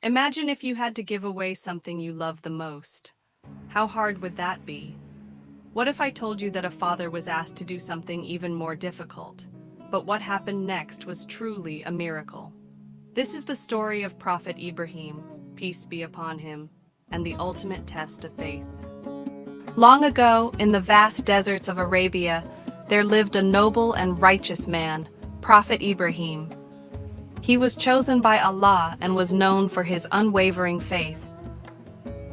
Imagine if you had to give away something you love the most. How hard would that be? What if I told you that a father was asked to do something even more difficult? But what happened next was truly a miracle. This is the story of Prophet Ibrahim, peace be upon him, and the ultimate test of faith. Long ago, in the vast deserts of Arabia, there lived a noble and righteous man, Prophet Ibrahim. He was chosen by Allah and was known for his unwavering faith.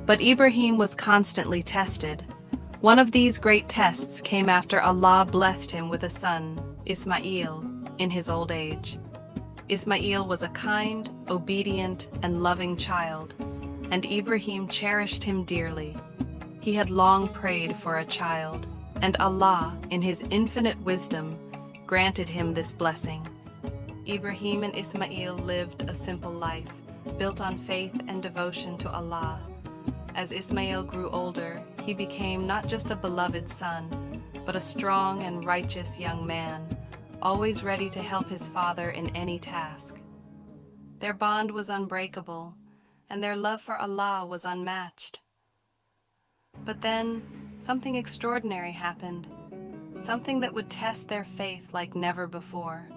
But Ibrahim was constantly tested. One of these great tests came after Allah blessed him with a son, Ismail, in his old age. Ismail was a kind, obedient, and loving child, and Ibrahim cherished him dearly. He had long prayed for a child, and Allah, in his infinite wisdom, granted him this blessing. Ibrahim and Ismail lived a simple life, built on faith and devotion to Allah. As Ismail grew older, he became not just a beloved son, but a strong and righteous young man, always ready to help his father in any task. Their bond was unbreakable, and their love for Allah was unmatched. But then, something extraordinary happened, something that would test their faith like never before.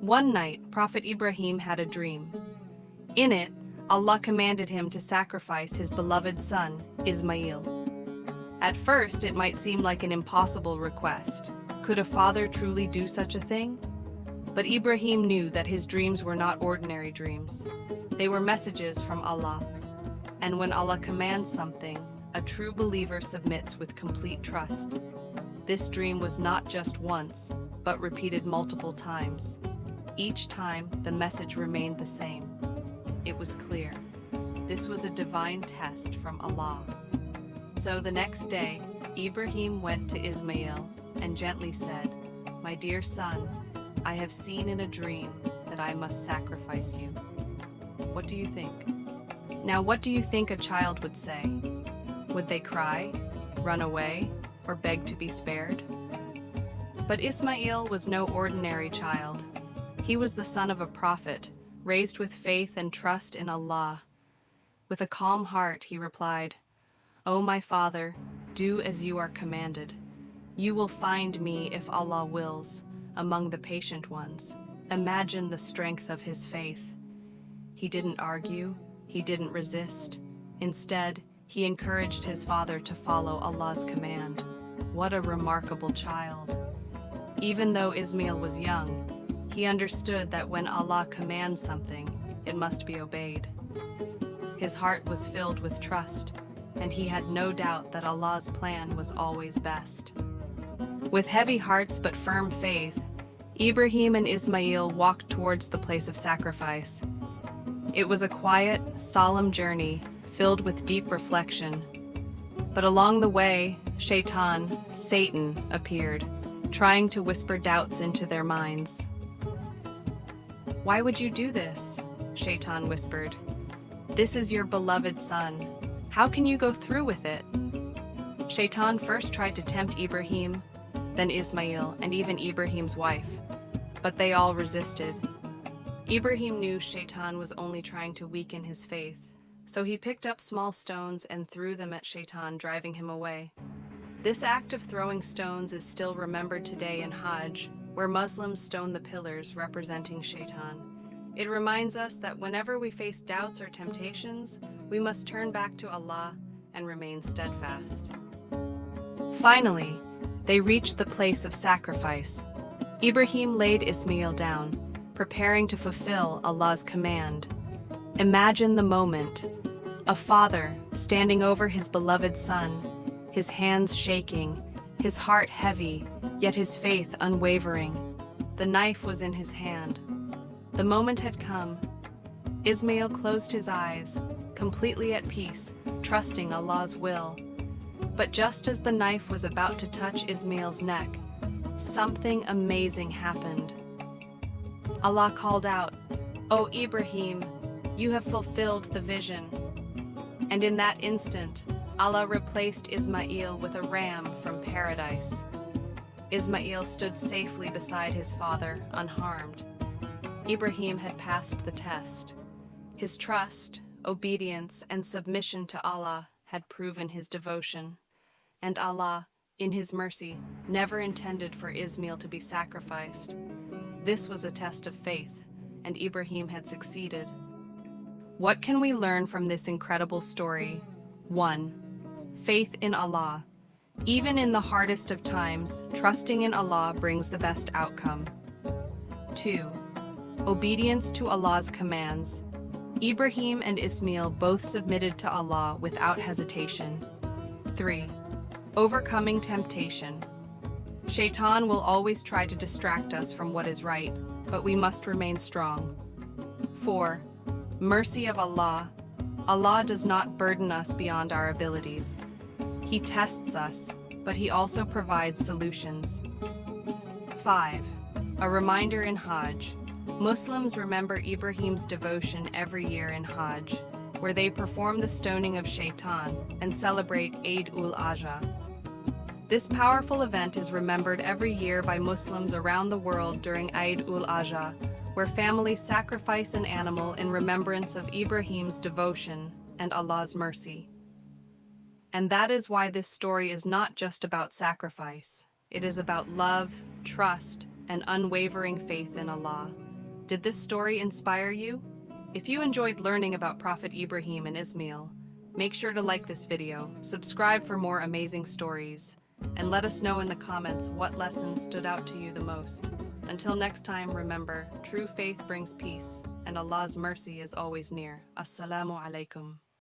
One night, Prophet Ibrahim had a dream. In it, Allah commanded him to sacrifice his beloved son, Ismail. At first, it might seem like an impossible request. Could a father truly do such a thing? But Ibrahim knew that his dreams were not ordinary dreams. They were messages from Allah. And when Allah commands something, a true believer submits with complete trust. This dream was not just once, but repeated multiple times. Each time, the message remained the same. It was clear. This was a divine test from Allah. So the next day, Ibrahim went to Ismail and gently said, "My dear son, I have seen in a dream that I must sacrifice you. What do you think?" Now, what do you think a child would say? Would they cry, run away, or beg to be spared? But Ismail was no ordinary child. He was the son of a prophet, raised with faith and trust in Allah. With a calm heart, he replied, "O my father, do as you are commanded. You will find me, if Allah wills, among the patient ones." Imagine the strength of his faith. He didn't argue, he didn't resist. Instead, he encouraged his father to follow Allah's command. What a remarkable child. Even though Ismail was young, he understood that when Allah commands something, it must be obeyed. His heart was filled with trust, and he had no doubt that Allah's plan was always best. With heavy hearts but firm faith, Ibrahim and Ismail walked towards the place of sacrifice. It was a quiet, solemn journey filled with deep reflection. But along the way, Satan, appeared, trying to whisper doubts into their minds. "Why would you do this?" Shaitan whispered. "This is your beloved son. How can you go through with it?" Shaitan first tried to tempt Ibrahim, then Ismail, and even Ibrahim's wife. But they all resisted. Ibrahim knew Shaitan was only trying to weaken his faith, so he picked up small stones and threw them at Shaitan, driving him away. This act of throwing stones is still remembered today in Hajj, where Muslims stone the pillars representing Shaitan. It reminds us that whenever we face doubts or temptations, we must turn back to Allah and remain steadfast. Finally, they reached the place of sacrifice. Ibrahim laid Ismail down, preparing to fulfill Allah's command. Imagine the moment. A father standing over his beloved son, his hands shaking, his heart heavy, yet his faith unwavering. The knife was in his hand. The moment had come. Ismail closed his eyes, completely at peace, trusting Allah's will. But just as the knife was about to touch Ismail's neck, something amazing happened. Allah called out, "O Ibrahim, you have fulfilled the vision." And in that instant, Allah replaced Ismail with a ram from paradise. Ismail stood safely beside his father, unharmed. Ibrahim had passed the test. His trust, obedience, and submission to Allah had proven his devotion, and Allah, in his mercy, never intended for Ismail to be sacrificed. This was a test of faith, and Ibrahim had succeeded. What can we learn from this incredible story? 1. Faith in Allah. Even in the hardest of times, trusting in Allah brings the best outcome. 2. Obedience to Allah's commands. Ibrahim and Ismail both submitted to Allah without hesitation. 3. Overcoming temptation. Shaitan will always try to distract us from what is right, but we must remain strong. 4. Mercy of Allah. Allah does not burden us beyond our abilities. He tests us, but He also provides solutions. 5. A reminder in Hajj. Muslims remember Ibrahim's devotion every year in Hajj, where they perform the stoning of Shaitan and celebrate Eid-ul-Adha. This powerful event is remembered every year by Muslims around the world during Eid-ul-Adha, where families sacrifice an animal in remembrance of Ibrahim's devotion and Allah's mercy. And that is why this story is not just about sacrifice. It is about love, trust, and unwavering faith in Allah. Did this story inspire you? If you enjoyed learning about Prophet Ibrahim and Ismail, make sure to like this video, subscribe for more amazing stories, and let us know in the comments what lessons stood out to you the most. Until next time, remember, true faith brings peace, and Allah's mercy is always near. Assalamu alaikum.